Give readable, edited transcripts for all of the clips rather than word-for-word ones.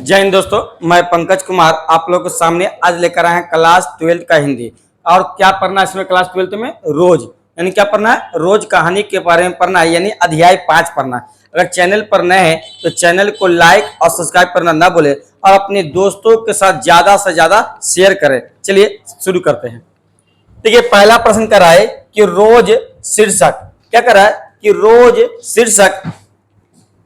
जय हिंद दोस्तों, मैं पंकज कुमार आप लोगों के सामने आज लेकर आए हैं क्लास 12 का हिंदी। और क्या पढ़ना है इसमें क्लास 12 में? रोज, यानी क्या पढ़ना है? रोज कहानी के बारे में पढ़ना है, यानी अध्याय 5 पढ़ना है। अगर चैनल पर नए हैं तो चैनल को लाइक और सब्सक्राइब करना ना भूले और अपने दोस्तों के साथ ज्यादा से ज्यादा शेयर करें। चलिए शुरू करते हैं। देखिए, पहला प्रश्न कर रहा है कि रोज शीर्षक क्या कर रहा है कि रोज शीर्षक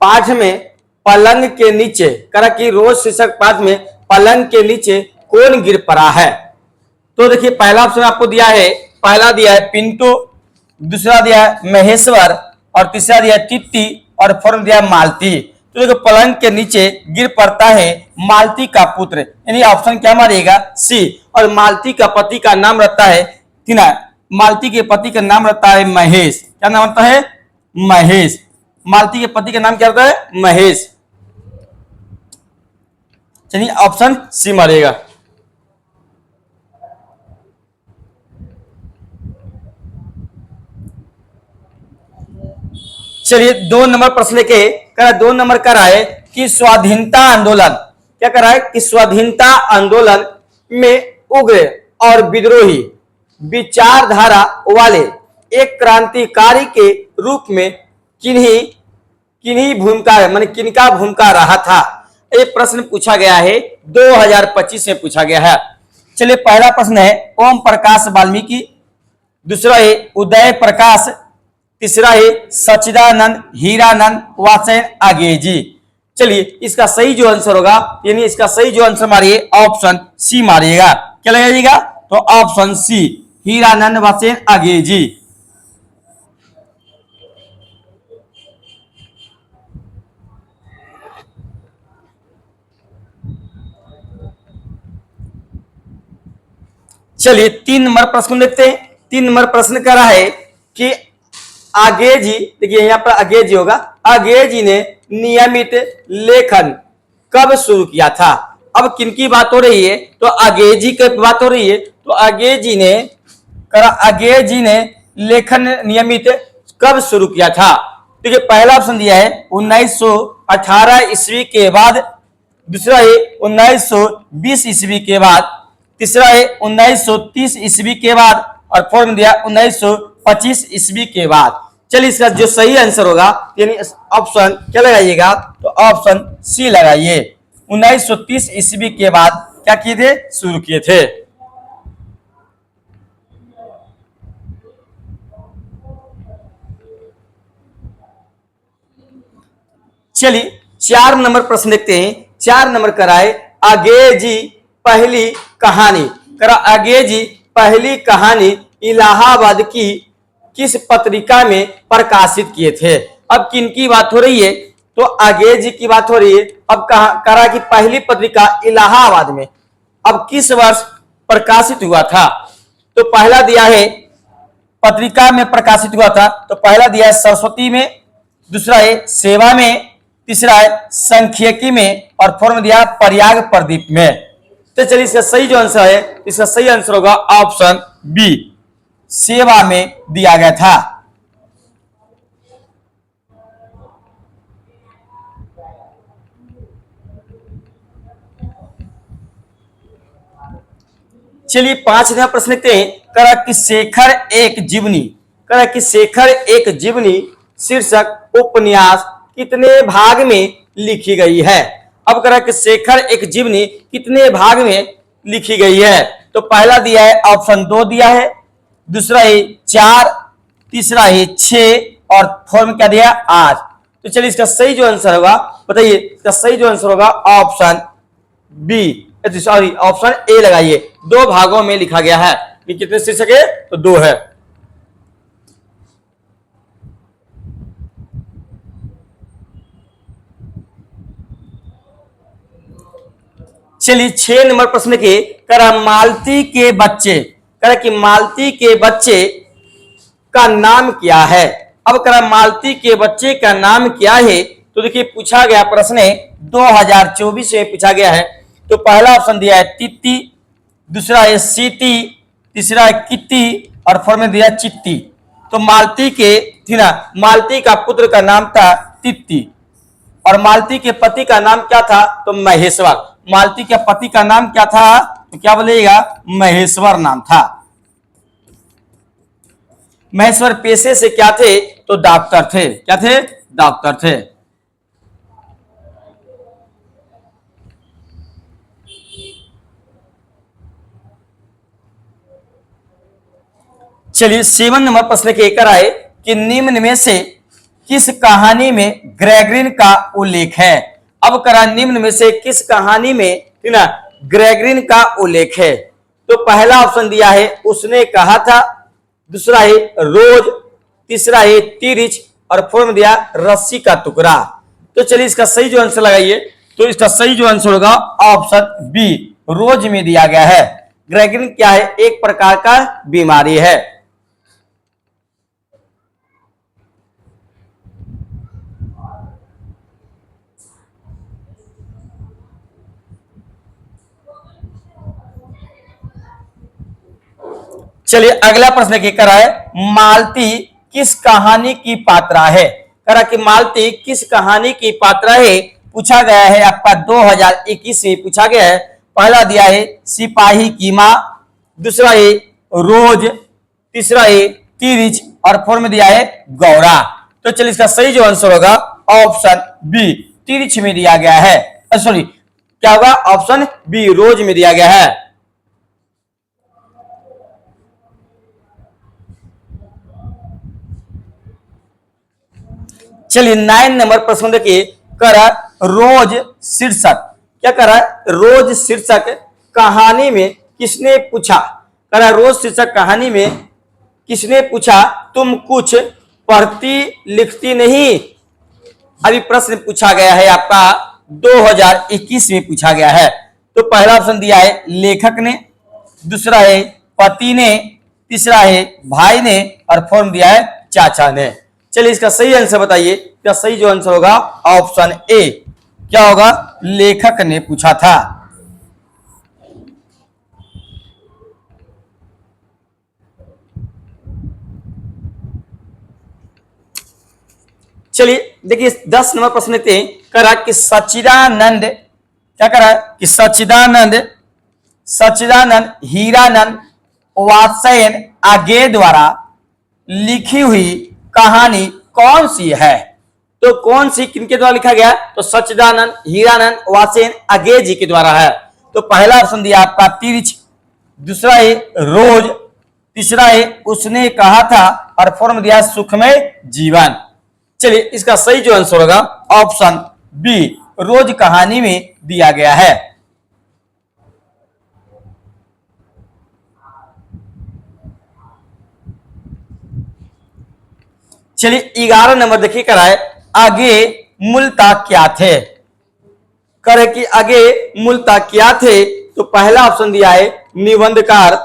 पाठ में पलंग के नीचे करा कि रोज शीर्षक पाठ में पलंग के नीचे कौन गिर पड़ा है। तो देखिए, पहला ऑप्शन आपको दिया है, पहला दिया है पिंटू, दूसरा दिया है महेश्वर और तीसरा दिया है तिट्टी और फोर्थ दिया है मालती। तो देखो, पलंग के नीचे गिर पड़ता है मालती का पुत्र, यानी ऑप्शन क्या मारिएगा? सी। और मालती का पति का नाम रहता है मालती के पति का नाम रहता है महेश। क्या नाम रहता है? महेश। मालती के पति का नाम क्या रहता है? महेश। चलिए ऑप्शन सी मारिएगा। चलिए 2 नंबर प्रश्न लेके 2 नंबर कर रहा है कि स्वाधीनता आंदोलन क्या कर रहा है कि स्वाधीनता आंदोलन में उग्र और विद्रोही विचारधारा वाले एक क्रांतिकारी के रूप में किन्हीं भूमिका माने किनका भूमिका रहा था। एक प्रश्न पूछा गया है, 2025 में पूछा गया है। चलिए, पहला प्रश्न है ओम प्रकाश वाल्मीकि, दूसरा है उदय प्रकाश, तीसरा है सच्चिदानंद हीरानंद वात्स्ययन अंग्रेजी। चलिए, इसका सही जो आंसर होगा, यानी इसका सही जो आंसर मारिए ऑप्शन सी मारिएगा। क्या लगाइएगा? तो ऑप्शन सी, हीरानंद वात्स्ययन अंग्रेजी। चलिए 3 नंबर प्रश्न देखते हैं। 3 नंबर प्रश्न कर रहा है कि अंग्रेजी, देखिए यहां पर अंग्रेजी होगा, अंग्रेजी ने नियमित लेखन कब शुरू किया था। अब किनकी बात हो रही है? तो अंग्रेजी की बात हो रही है। तो अंग्रेजी ने लेखन नियमित कब शुरू किया था। देखिए, पहला ऑप्शन दिया है 1918 ईस्वी के बाद, दूसरा है 1920 ईस्वी के बाद, तीसरा है 1930 ईस्वी के बाद और फोर्थ में दिया 1925 ईस्वी के बाद। चलिए, इसका जो सही आंसर होगा, यानी ऑप्शन क्या लगाइएगा? तो ऑप्शन सी लगाइए। 1930 ईस्वी के बाद क्या किए थे? शुरू किए थे। चलिए 4 नंबर प्रश्न देखते हैं। 4 नंबर कराए अंग्रेजी पहली कहानी अंग्रेजी पहली कहानी इलाहाबाद की किस पत्रिका में प्रकाशित किए थे। अब किनकी बात हो रही है? तो अंग्रेजी की बात हो रही है। अब करा कि पहली पत्रिका इलाहाबाद में अब किस वर्ष प्रकाशित हुआ था। तो पहला दिया है पत्रिका में प्रकाशित हुआ था, तो पहला दिया है सरस्वती में, दूसरा है सेवा में, तीसरा है सांख्यिकी में और फोर्थ में दिया प्रयाग प्रदीप में। तो चलिए, इसका सही जो आंसर है, इसका सही आंसर होगा ऑप्शन बी, सेवा में दिया गया था। चलिए 5 नंबर प्रश्न देखते हैं। करा कि शेखर एक जीवनी शीर्षक उपन्यास कितने भाग में लिखी गई है। अब करा कि शेखर एक जीवनी कितने भाग में लिखी गई है। तो पहला दिया है ऑप्शन 2 दिया है, दूसरा है 4, तीसरा है 6 और फोर्थ में क्या दिया? 8। तो चलिए, इसका सही जो आंसर होगा बताइए। इसका सही जो आंसर होगा option B, sorry option A लगाइए। 2 भागों में लिखा गया है। कितने शीर्षक है? तो 2 है। चलिए 6 नंबर प्रश्न के करा मालती के बच्चे कि मालती के बच्चे का नाम क्या है। अब करा मालती के बच्चे का नाम क्या है। तो देखिए, पूछा गया प्रश्न है 2024 में पूछा गया है। तो पहला ऑप्शन दिया है तित्ती, दूसरा है सीटी, तीसरा है किट्टी और फोर्थ में दिया चिट्टी। तो मालती का पुत्र का नाम था तित्ती और मालती के पति का नाम क्या था? तो महेश्वर। मालती के पति का नाम क्या था? तो क्या बोलेगा? महेश्वर नाम था। महेश्वर पेशे से क्या थे? तो डॉक्टर थे। क्या थे? डॉक्टर थे। चलिए 7 नंबर प्रश्न के कर आए कि निम्न में से किस कहानी में ग्रेगरिन का उल्लेख है? अब करा निम्न में से किस कहानी में ना ग्रेगरिन का उल्लेख है? तो पहला ऑप्शन दिया है उसने कहा था, दूसरा है रोज, तीसरा है तिरिच और फोर्थ में दिया रस्सी का टुकड़ा। तो चलिए इसका सही जो आंसर लगाइए। तो इसका सही जो आंसर होगा ऑप्शन बी, रोज में दिया गया है। ग्रेगरिन क्या है? एक प्रकार का बीमारी है। चलिए अगला प्रश्न क्या करा है? मालती किस कहानी की पात्रा है? करा कि मालती किस कहानी की पात्रा है? पूछा गया है आपका 2021 में पूछा गया है। पहला दिया है सिपाही की मां, दूसरा है रोज, तीसरा है तिरिच और फोर्थ में दिया है गौरा। तो चलिए इसका सही जो आंसर होगा ऑप्शन बी, तिरिच में दिया गया है। सॉरी क्या होगा? ऑप्शन बी, रोज में दिया गया है। चलिए 9 नंबर प्रश्न देखिए, करा रोज शीर्षक। क्या करा? रोज शीर्षक कहानी में किसने पूछा? करा रोज शीर्षक कहानी में किसने पूछा तुम कुछ पढ़ती लिखती नहीं? अभी प्रश्न पूछा गया है आपका 2021 में पूछा गया है। तो पहला ऑप्शन दिया है लेखक ने, दूसरा है पति ने, तीसरा है भाई ने और फोर्थ दिया है चाचा ने। चलिए इसका सही आंसर बताइए। क्या सही जो आंसर होगा ऑप्शन ए, क्या होगा? लेखक ने पूछा था। चलिए देखिए 10 नंबर प्रश्न लेते हैं। करा कि सच्चिदानंद, क्या करा कि सच्चिदानंद हीरानंद वात्स्ययन आगे द्वारा लिखी हुई कहानी कौन सी है? तो कौन सी किनके द्वारा लिखा गया? तो सच्चिदानंद हीरानंद वात्स्ययन आगे जी के द्वारा है। तो पहला ऑप्शन दिया आपका तिरिच, दूसरा है रोज, तीसरा है उसने कहा था और फोर्थ में दिया सुखमय जीवन। चलिए इसका सही जो आंसर होगा ऑप्शन बी, रोज कहानी में दिया गया है। चलिए 11 नंबर देखिए कराए आगे मूलता क्या थे? करे कि आगे मूलता क्या थे? तो पहला ऑप्शन दिया है निबंधकार,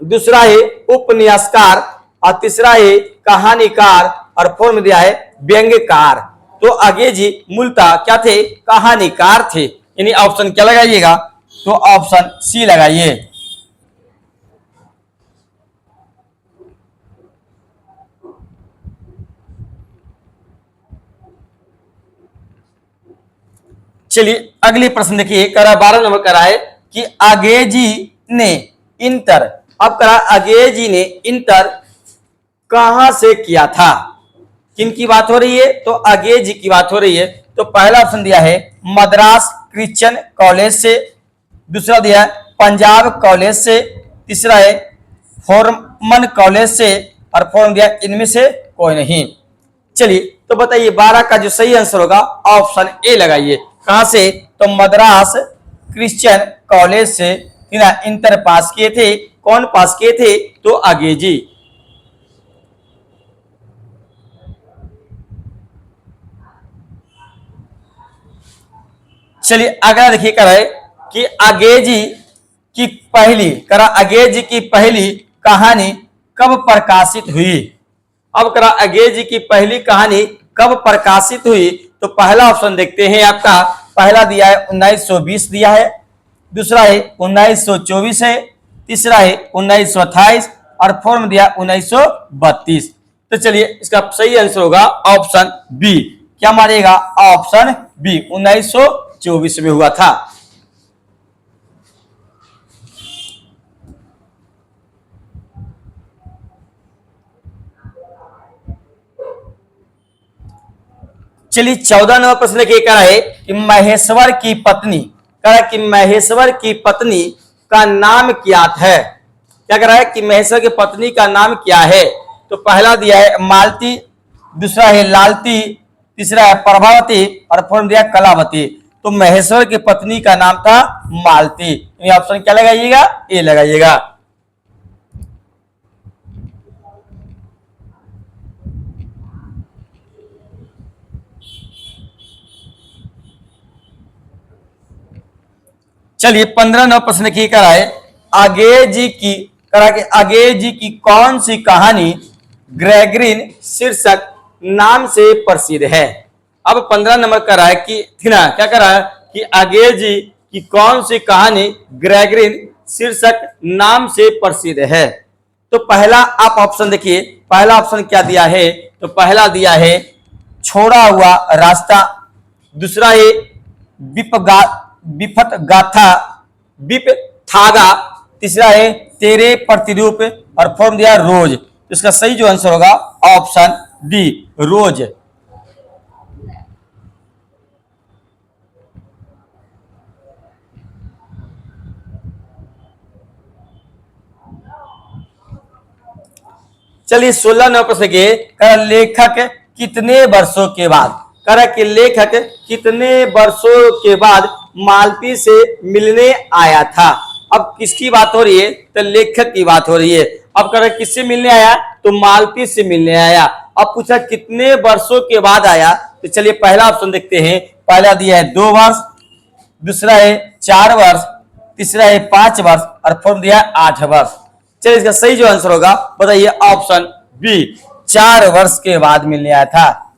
दूसरा है उपन्यासकार और तीसरा है कहानीकार और फोर्थ में दिया है व्यंग्यकार। तो आगे जी मूलता क्या थे? कहानीकार थे। यानी ऑप्शन क्या लगाइएगा? तो ऑप्शन सी लगाइए। चलिए अगली प्रश्न देखिए, करा 12 नंबर करा है कि अंग्रेजी ने इंटर। अब करा अंग्रेजी ने इंटर कहां से किया था? किन की बात हो रही है? तो अंग्रेजी की बात हो रही है। तो पहला ऑप्शन दिया है मद्रास क्रिश्चियन कॉलेज से, दूसरा दिया है पंजाब कॉलेज से, तीसरा है फॉर्मन कॉलेज से और फोर्थ दिया इनमें से कोई नहीं। चलिए तो बताइए 12 का जो सही आंसर होगा ऑप्शन ए लगाइए। कहां से? तो मद्रास क्रिश्चियन कॉलेज से इंटर पास किए थे। कौन पास किए थे? तो अंग्रेजी। चलिए अगला देखिए करा है कि अंग्रेजी की पहली, करा अंग्रेजी की पहली कहानी कब प्रकाशित हुई? अब करा अंग्रेजी की पहली कहानी कब प्रकाशित हुई? तो पहला ऑप्शन देखते हैं आपका, पहला दिया है 1920 दिया है, दूसरा है 1924 है, तीसरा है 1928 और फोर्थ में दिया 1932। तो चलिए इसका सही आंसर होगा ऑप्शन बी, क्या मारिएगा? ऑप्शन बी, 1924 में हुआ था। चलिए 14 नंबर प्रश्न देखिए, कह रहा है कि महेश्वर की पत्नी, कह रहा है कि महेश्वर की पत्नी का नाम क्या है? क्या कह रहा है कि महेश्वर की पत्नी का नाम क्या है? तो पहला दिया है मालती, दूसरा है लालती, तीसरा है प्रभावती और फोर्थ दिया कलावती। तो महेश्वर की पत्नी का नाम था मालती। ऑप्शन क्या लगाइएगा? ए लगाइएगा। चलिए 15 नंबर प्रश्न की करा है आगे जी की, करा के आगे जी की कौन सी कहानी ग्रेगरिन शीर्षक नाम से प्रसिद्ध है? अब 15 नंबर करा है कि ना क्या करा है कि आगे जी की कौन सी कहानी ग्रेगरिन शीर्षक नाम से प्रसिद्ध है? तो पहला आप ऑप्शन देखिए, पहला ऑप्शन क्या दिया है? तो पहला दिया है छोड़ा हुआ रास्ता, दूसरा है विपत गाथा, विप थागा, तीसरा है तेरे प्रतिरूप और फोर्थ दिया रोज। तो इसका सही जो आंसर होगा ऑप्शन डी, रोज। चलिए 16 नंबर प्रश्न के लेखक कितने वर्षों के बाद, कह कि लेखक कितने वर्षों के बाद मालती से मिलने आया था? अब किसकी बात हो रही है? तो लेखक की बात हो रही है। अब कह रहा किससे मिलने आया? तो मालती से मिलने आया। अब पूछा कितने वर्षों के बाद आया? तो चलिए पहला ऑप्शन देखते हैं। पहला दिया है 2 वर्ष, दूसरा है 4 वर्ष, तीसरा है 5 वर्ष और फोर्थ दिया है 8 वर्ष। चलिए इसका सही जो आंसर होगा बताइए ऑप्शन बी, 4 वर्ष के बाद मिलने आया था।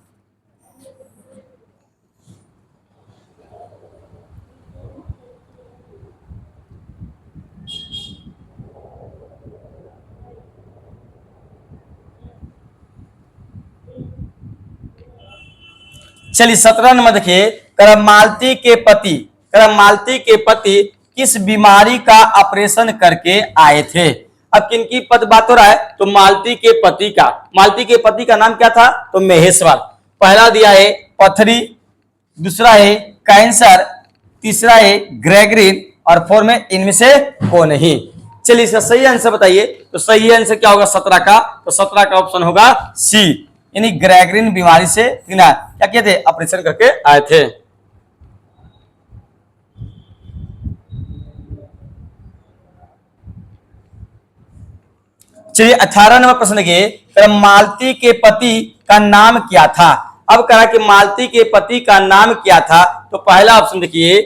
चलिए 17 नंबर देखिए, मालती के पति, मालती के पति किस बीमारी का ऑपरेशन करके आए थे? अब किनकी पद बात हो रहा है? तो मालती के पति का। मालती के पति का नाम क्या था? तो महेश्वर। पहला दिया है पथरी, दूसरा है कैंसर, तीसरा है ग्रेगरिन और फोर्थ में इनमें से कौन नहीं? चलिए इसका सही आंसर बताइए। तो सही आंसर क्या होगा 17 का? तो 17 का ऑप्शन होगा सी, यानी ग्रेगरिन बीमारी से क्या किए थे? ऑपरेशन करके आए थे। चलिए 18 नंबर प्रश्न के मालती के पति का नाम क्या था? अब कहा कि मालती के पति का नाम क्या था? तो पहला ऑप्शन देखिए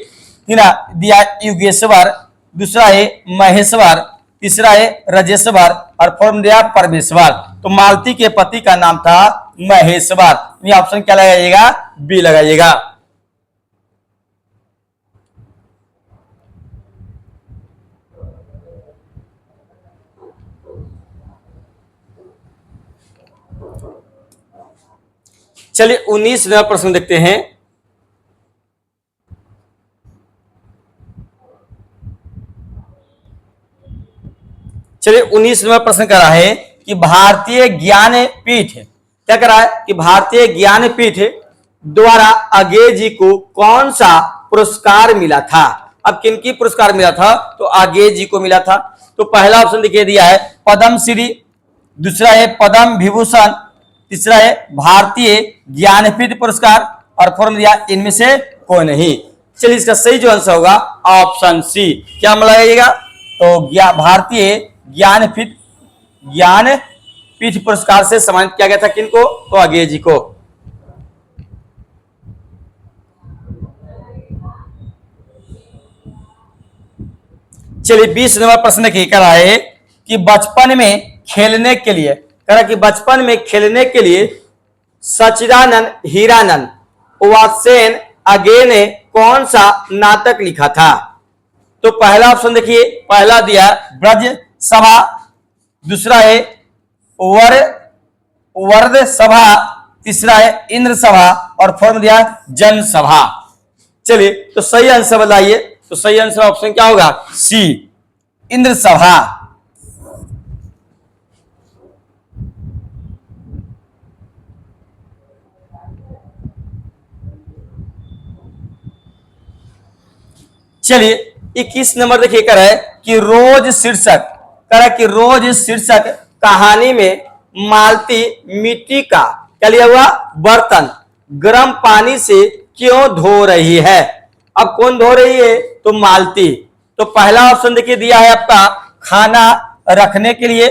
दिया युगेश्वर, दूसरा है महेश्वर, तीसरा है रजेश्वर और फोर्थ दिया परमेश्वर। तो मालती के पति का नाम था महेश्वर। ये ऑप्शन क्या लगाइएगा? बी लगाइएगा। चलिए 19 नंबर प्रश्न देखते हैं। चलिए 19 नंबर प्रश्न कर रहा है कि भारतीय ज्ञानपीठ, क्या कर रहा है कि भारतीय ज्ञानपीठ द्वारा आगे जी को कौन सा पुरस्कार मिला था? अब किनकी पुरस्कार मिला था? तो आगे जी को मिला था। तो पहला ऑप्शन दिखे दिया है पद्मश्री, दूसरा है पद्म विभूषण, तीसरा है भारतीय ज्ञानपीठ पुरस्कार और फोर्थ दिया इनमें से कोई नहीं। चलिए इसका सही जो आंसर होगा ऑप्शन सी। क्या लगाइएगा? तो भारतीय ज्ञानपीठ पुरस्कार से सम्मानित किया गया था किनको? तो आगे जी को। चलिए 20 नंबर प्रश्न की करा है कि बचपन में खेलने के लिए, करा कि बचपन में खेलने के लिए सचिदानंद हीरानंद वात्सेन आगे ने कौन सा नाटक लिखा था? तो पहला ऑप्शन देखिए, पहला दिया ब्रज सभा, दूसरा है वर्द सभा, तीसरा है इंद्र सभा और फॉर्म दिया जनसभा। चलिए तो सही आंसर बताइए, तो सही आंसर ऑप्शन क्या होगा? सी, इंद्र सभा। चलिए 21 नंबर देखिए कर है कि रोज शीर्षक कर है कि रोज शीर्षक कहानी में मालती मिट्टी का क्या लिया हुआ बर्तन गर्म पानी से क्यों धो रही है? अब कौन धो रही है? तो मालती। तो पहला ऑप्शन देखिए दिया है आपका खाना रखने के लिए,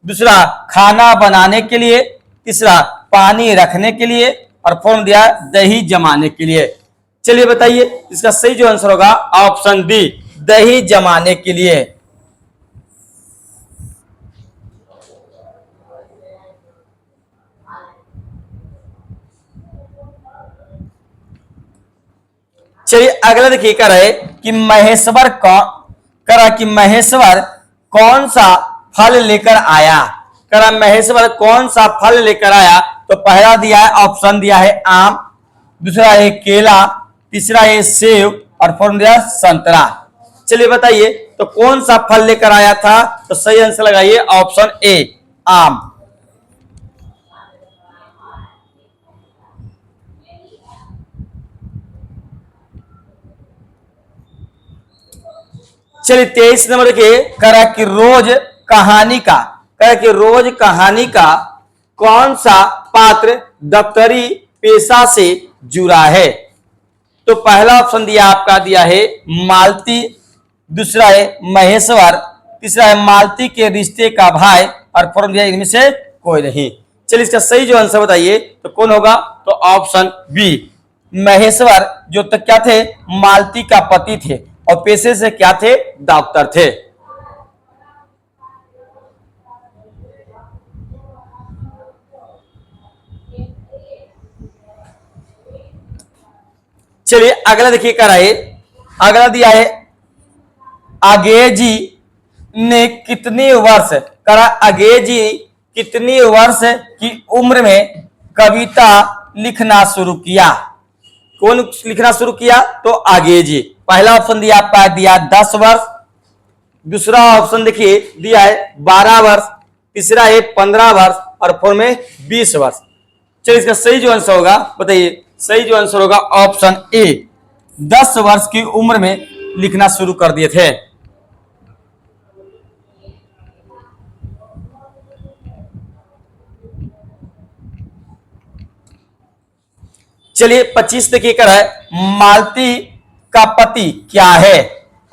दूसरा खाना बनाने के लिए, तीसरा पानी रखने के लिए और फोर्थ दिया दही जमाने के लिए। चलिए बताइए इसका सही जो आंसर होगा ऑप्शन डी, दही जमाने के लिए। चलिए अगला देखिए कह रहे कि महेश्वर कौन सा फल लेकर आया? कह महेश्वर कौन सा फल लेकर आया? तो पहला दिया है ऑप्शन दिया है आम, दूसरा है केला, तीसरा है सेब और फोर्थ दिया संतरा। चलिए बताइए तो कौन सा फल लेकर आया था? तो सही आंसर लगाइए ऑप्शन ए, आम। चलिए 23 नंबर देखिए करा कि रोज कहानी का कौन सा पात्र दफ्तरी पेशा से जुड़ा है? तो पहला ऑप्शन दिया आपका दिया है मालती, दूसरा है महेश्वर, तीसरा है मालती के रिश्ते का भाई और फोर्थ दिया इनमें से कोई नहीं। चलिए इसका सही जो आंसर बताइए तो कौन होगा? तो ऑप्शन बी, महेश्वर जो तक क्या थे मालती का पति थे और पेशे से क्या थे डॉक्टर थे। चलिए अगला देखिए कर आए, अगला दिया है अगेजी ने कितने वर्ष करा अगेजी कितनी वर्ष की उम्र में कविता लिखना शुरू किया? कौन लिखना शुरू किया? तो अगेजी। पहला ऑप्शन दिया आपका दिया 10 वर्ष, दूसरा ऑप्शन देखिए दिया है 12 वर्ष, तीसरा है 15 वर्ष और फोर्थ में 20 वर्ष। चलिए इसका सही जो आंसर होगा बताइए, सही जो आंसर होगा ऑप्शन ए, 10 वर्ष की उम्र में लिखना शुरू कर दिए थे। चलिए 25 देखिए कर है मालती का पति क्या है?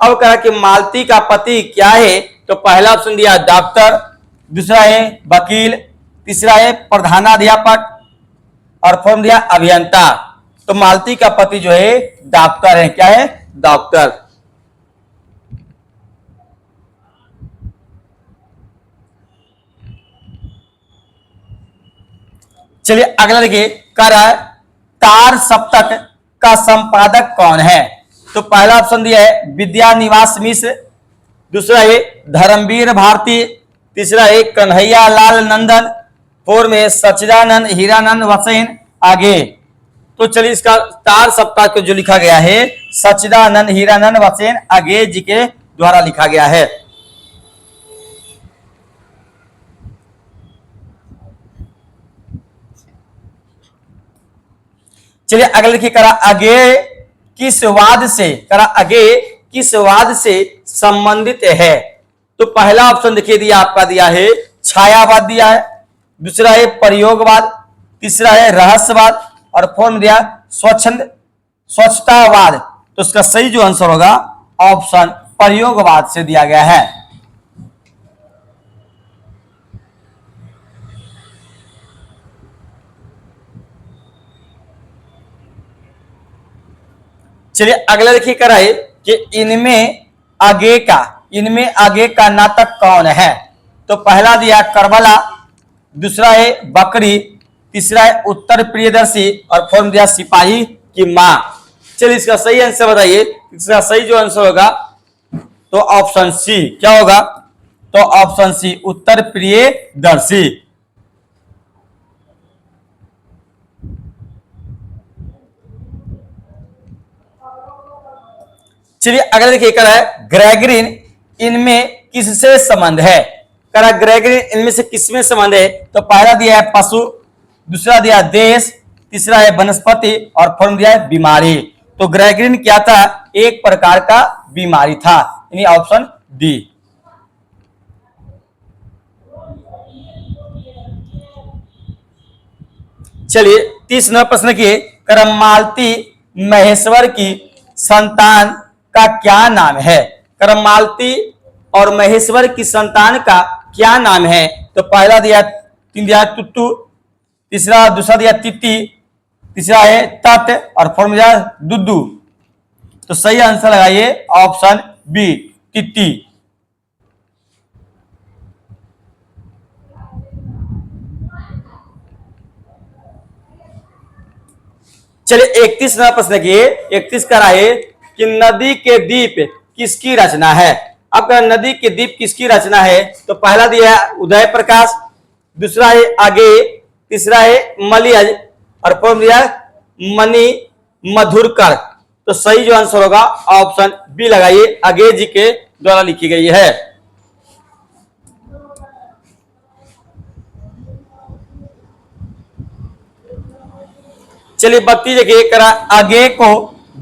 अब कहा कि मालती का पति क्या है? तो पहला ऑप्शन दिया डॉक्टर, दूसरा है वकील, तीसरा है प्रधानाध्यापक और फोर्थ दिया अभियंता। तो मालती का पति जो है डॉक्टर है, क्या है? डॉक्टर। चलिए अगला देखिए कर है तार सप्तक का संपादक कौन है? तो पहला ऑप्शन दिया है विद्या निवास मिश्र, दूसरा है धर्मवीर भारती, तीसरा है कन्हैया लाल नंदन, फोर्थ में सच्चिदानंद हीरानंद वसेन आगे। तो चलिए इसका तार सप्ताह को जो लिखा गया है सच्चिदानंद हीरानंद वसेन आगे जी के द्वारा लिखा गया है। चलिए अगले देखिए करा आगे किस वाद से संबंधित है? तो पहला ऑप्शन देखिए दिया आपका दिया है छायावाद दिया है, दूसरा है प्रयोगवाद, तीसरा है रहस्यवाद और फोर्थ दिया स्वच्छतावाद। तो इसका सही जो आंसर होगा ऑप्शन प्रयोगवाद से दिया गया है। चलिए अगला देखिए कराए कि इनमें आगे का नाटक कौन है? तो पहला दिया करबला, दूसरा है बकरी, तीसरा है उत्तर प्रियदर्शी और फोर्थ दिया सिपाही की मां। चलिए इसका सही आंसर बताइए, इसका सही जो आंसर होगा तो ऑप्शन सी क्या होगा? तो ऑप्शन सी उत्तर प्रियदर्शी। चलिए अगला देखिए, कह रहा है ग्रेगरिन इनमें किससे संबंध है। कह रहा है ग्रेगरिन इनमें से किसमें संबंध है। तो पहला दिया है पशु, दूसरा दिया है देश, तीसरा है वनस्पति और फोर्थ दिया है बीमारी। तो ग्रेगरिन क्या था, एक प्रकार का बीमारी था, यानी ऑप्शन डी। चलिए 30वां प्रश्न की, करमालती महेश्वर की संतान का क्या नाम है। करमालती और महेश्वर की संतान का क्या नाम है। तो पहला दिया, तीन दिया टुट्टू, तीसरा दूसरा दिया तित्ती, तीसरा है तट और फोर्थ दिया दुद्दू। तो सही आंसर लगाइए ऑप्शन बी, तित्ती। चलिए 31वां प्रश्न की, 31 का है कि नदी के द्वीप किसकी रचना है। अब नदी के द्वीप किसकी रचना है। तो पहला दिया है उदय प्रकाश, दूसरा है आगे, तीसरा है मलियज और फोर्थ दिया मणि मधुरकर। तो सही जो आंसर होगा ऑप्शन बी लगाइए, आगे जी के द्वारा लिखी गई है। चलिए 32 देखिए, करा आगे को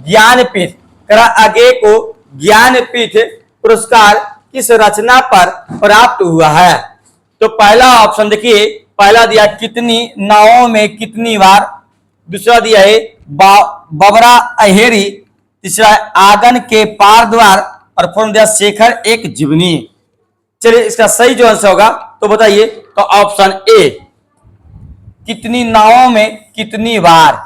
ज्ञानपीठ, करा आगे को ज्ञानपीठ पुरस्कार किस रचना पर प्राप्त हुआ है। तो पहला ऑप्शन देखिए, पहला दिया कितनी नावों में कितनी बार, दूसरा दिया है बबरा अहेरी, तीसरा है आंगन के पार द्वार और फोर्थ दिया शेखर एक जीवनी। चलिए इसका सही जो आंसर होगा तो बताइए। तो ऑप्शन ए, कितनी नावों में कितनी बार।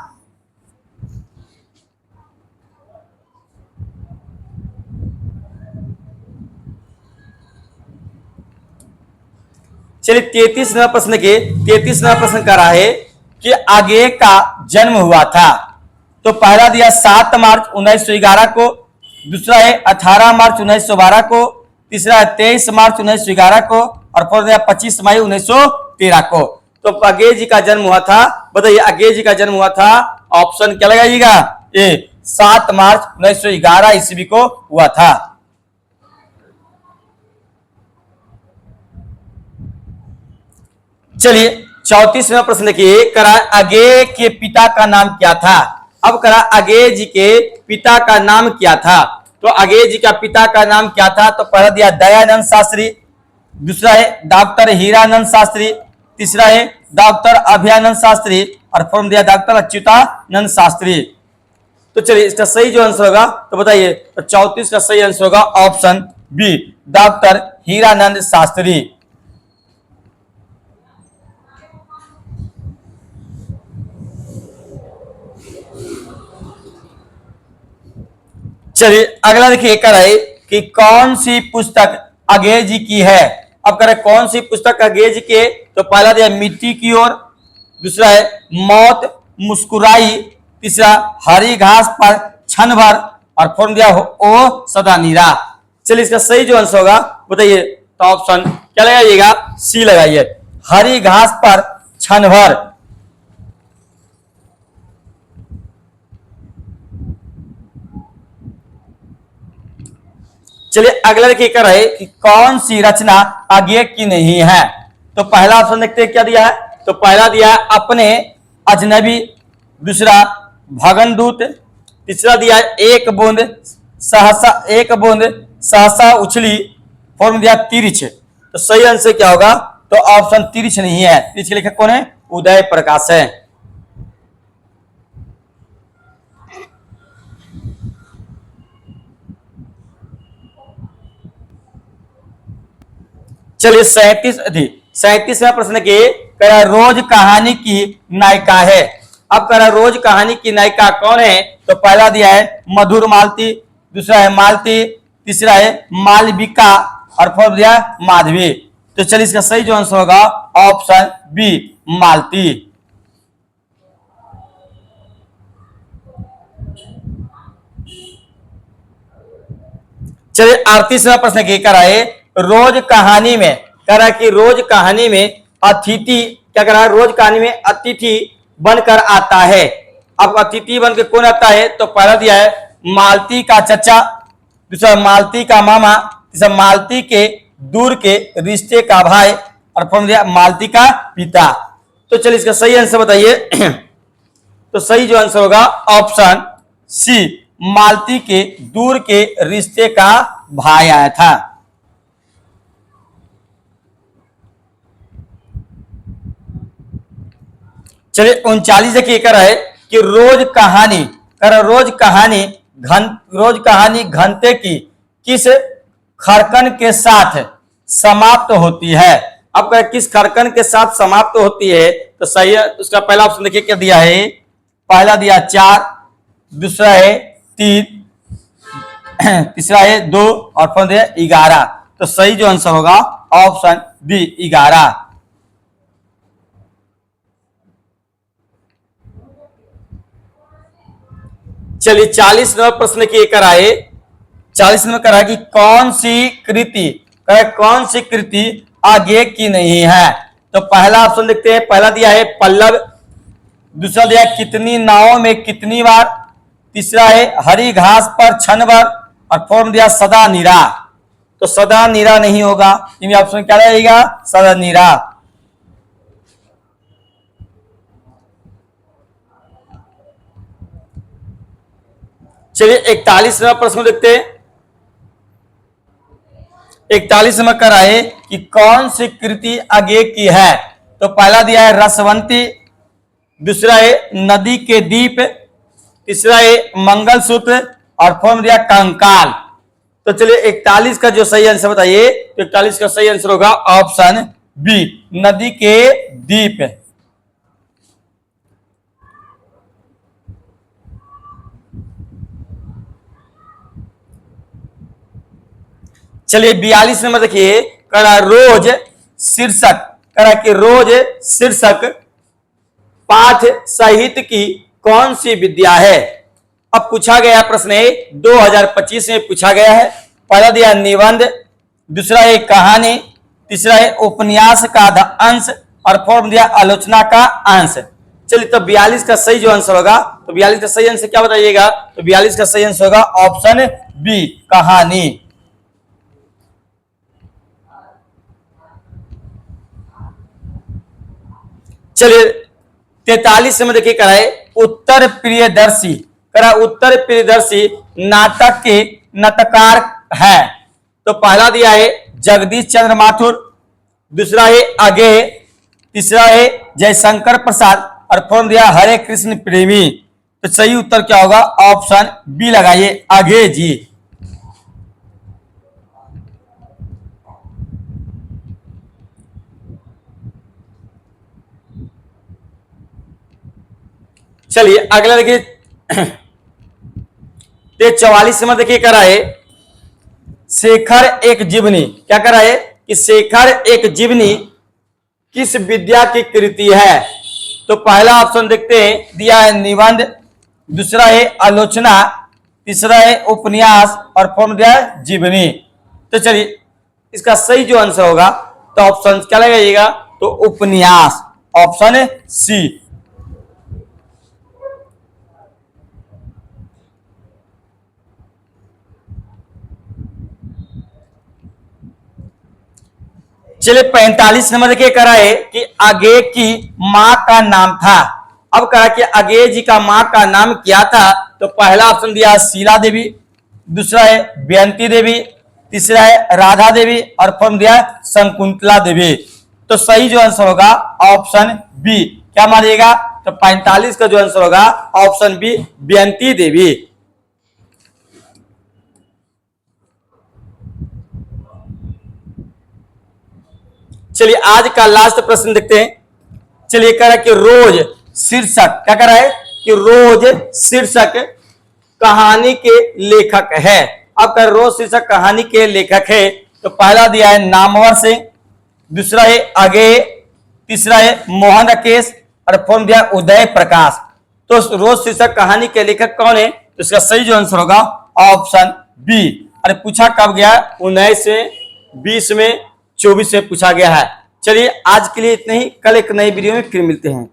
चलिए 33वां प्रश्न के, 33वां प्रश्न कर रहा है कि आगे का जन्म हुआ था। तो पहला दिया 7 मार्च 1911 को, दूसरा है 18 मार्च 1912 को, तीसरा है 23 मार्च 1911 को और फोर्थ दिया 25 मई 1913 को। तो अगे जी का जन्म हुआ था, बताइए अगे जी का जन्म हुआ था, ऑप्शन क्या लगाइएगा, ए 7 मार्च 1911 ईस्वी को हुआ था। चलिए 34वां प्रश्न देखिए, करा अगे के पिता का नाम क्या था। अब करा अगे जी के पिता का नाम क्या था। तो अगे जी का पिता का नाम क्या था। तो पहला दिया दयानंद शास्त्री, दूसरा है डॉक्टर हीरानंद शास्त्री, तीसरा है डॉक्टर अभयानंद शास्त्री और फोर्थ दिया डॉक्टर अच्युतानंद शास्त्री। तो चलिए इसका सही जो आंसर होगा तो बताइए। तो 34 का सही आंसर होगा option B, doctor Hiranand Shastri. चलिए अगला देखिए, कर है कि कौन सी पुस्तक अगे जी की है। अब करें कौन सी पुस्तक अगे जी की। तो पहला दिया मिट्टी की ओर, दूसरा है मौत मुस्कुराई, तीसरा हरी घास पर क्षण भर और फोर्थ दिया ओ सदा नीरा। चलिए इसका सही जो आंसर होगा बताइए। तो ऑप्शन क्या लगाइएगा, सी लगाइए, हरी घास पर क्षण भर। चलिए अगला देखिए, कर रहे कि कौन सी रचना आगे की नहीं है। तो पहला ऑप्शन देखते हैं क्या दिया है। तो पहला दिया है अपने अजनबी, दूसरा भगनदूत, तीसरा दिया है एक बूंद सहसा उछली, फोर्थ में दिया तिरछ। तो सही आंसर क्या होगा। तो ऑप्शन तिरछ नहीं है, तिरछ के लेखक कौन है, उदय प्रकाश है। चलिए 37वां प्रश्न के, करा रोज कहानी की नायिका है। अब करा रोज कहानी की नायिका कौन है। तो पहला दिया है मधुर मालती, दूसरा है मालती, तीसरा है मालविका और फोर्थ दिया है माधवी। तो चलिए इसका सही जो आंसर होगा ऑप्शन बी, मालती। चलिए 38वां प्रश्न के, करा है रोज कहानी में, करा कि रोज कहानी में अतिथि क्या करा, रोज कहानी में अतिथि बनकर आता है। अब अतिथि बनकर कौन आता है। तो पहला दिया है मालती का चचा, दूसरा मालती का मामा, तीसरा मालती के दूर के रिश्ते का भाई, और फॉर्म दिया मालती का पिता। तो चलिए इसका सही आंसर बताइए। तो सही जो आंसर होगा ऑप्शन सी, मालती के दूर के रिश्ते का भाई आया था। चलिए 39 देखिए कर है कि रोज कहानी घंटे की किस खड़कन के साथ समाप्त होती है। अब किस खड़कन के साथ समाप्त होती है, तो सही है उसका पहला ऑप्शन देखिए क्या दिया है। पहला दिया 4, दूसरा है 3, तीसरा है 2 और फिर दिया 11। तो सही जो आंसर होगा ऑप्शन बी 11। चलिए 40 नंबर प्रश्न की कराए। 40 नंबर करा कि कौन सी कृति आगे की नहीं है। तो पहला ऑप्शन देखते हैं। पहला दिया है पल्लव, दूसरा दिया है कितनी नावों में कितनी बार, तीसरा है हरी घास पर क्षण भर, और फोर्थ दिया सदा नीरा। तो सदा नीरा नहीं होगा, इनमें ऑप्शन क्या रहेगा, सदा नीरा। चलिए 41 नंबर प्रश्न देखते हैं। 41 नंबर कराए कि कौन सी कृति आगे की है। तो पहला दिया है रसवंती, दूसरा है नदी के दीप, तीसरा है मंगलसूत्र, और फोर्थ दिया कंकाल। तो चलिए 41 का जो सही आंसर बताइए। तो 41 का सही आंसर होगा ऑप्शन बी, नदी के दीप। चलिए 42 नंबर देखिए, करा रोज शीर्षक पाठ साहित्य की कौन सी विद्या है। अब पूछा गया प्रश्न है 2025 में पूछा गया है। पहला दिया निबंध, दूसरा है कहानी, तीसरा है उपन्यास का अंश, और फोर्थ दिया आलोचना का अंश। चलिए तो 42 का सही जो आंसर होगा, तो 42 का सही आंसर क्या बताइएगा। तो 42 का सही आंसर होगा ऑप्शन बी, कहानी। चलिए 43 में देखिए कराए उत्तर प्रियदर्शी नाटक के नाटककार है। तो पहला दिया है जगदीश चंद्र माथुर, दूसरा है आगे, तीसरा है जयशंकर प्रसाद, और फोर्थ दिया हरे कृष्ण प्रेमी। तो सही उत्तर क्या होगा, ऑप्शन बी लगाइए, आगे जी। चलिए अगला देखिए 44 में देखिए कराए शेखर एक जीवनी। क्या कराए कि शेखर एक जीवनी किस विद्या की कृति है। तो पहला ऑप्शन देखते हैं, दिया है निबंध, दूसरा है आलोचना, तीसरा है उपन्यास, और फोर्थ दिया है जीवनी। तो चलिए इसका सही जो आंसर होगा, तो ऑप्शन क्या लगाइएगा, तो उपन्यास, ऑप्शन सी। चलिए 45 नंबर देखिए कराए कि आगे की मां का नाम था। अब कहा कि आगे जी का मां का नाम क्या था। तो पहला ऑप्शन दिया शीला देवी, दूसरा है बेयंती देवी, तीसरा है राधा देवी, और फोर्थ दिया शकुंतला देवी। तो सही जो आंसर होगा ऑप्शन बी, क्या मानिएगा, तो 45 का जो आंसर होगा ऑप्शन बी, बेयंती देवी। चलिए आज का लास्ट प्रश्न देखते हैं। चलिए कह रहा है कि रोज शीर्षक, क्या कह रहा है कि रोज शीर्षक कहानी के लेखक है। अब कह रोज शीर्षक कहानी के लेखक है। तो पहला दिया है नामवर से, दूसरा है आगे, तीसरा है मोहन राकेश, और फोर्थ दिया उदय प्रकाश। तो रोज शीर्षक कहानी के लेखक कौन है। तो इसका सही जो आंसर होगा ऑप्शन बी। अरे पूछा कब गया, 19 में, 20 में, 24 में पूछा गया है। चलिए आज के लिए इतना ही, कल एक नई वीडियो में फिर मिलते हैं।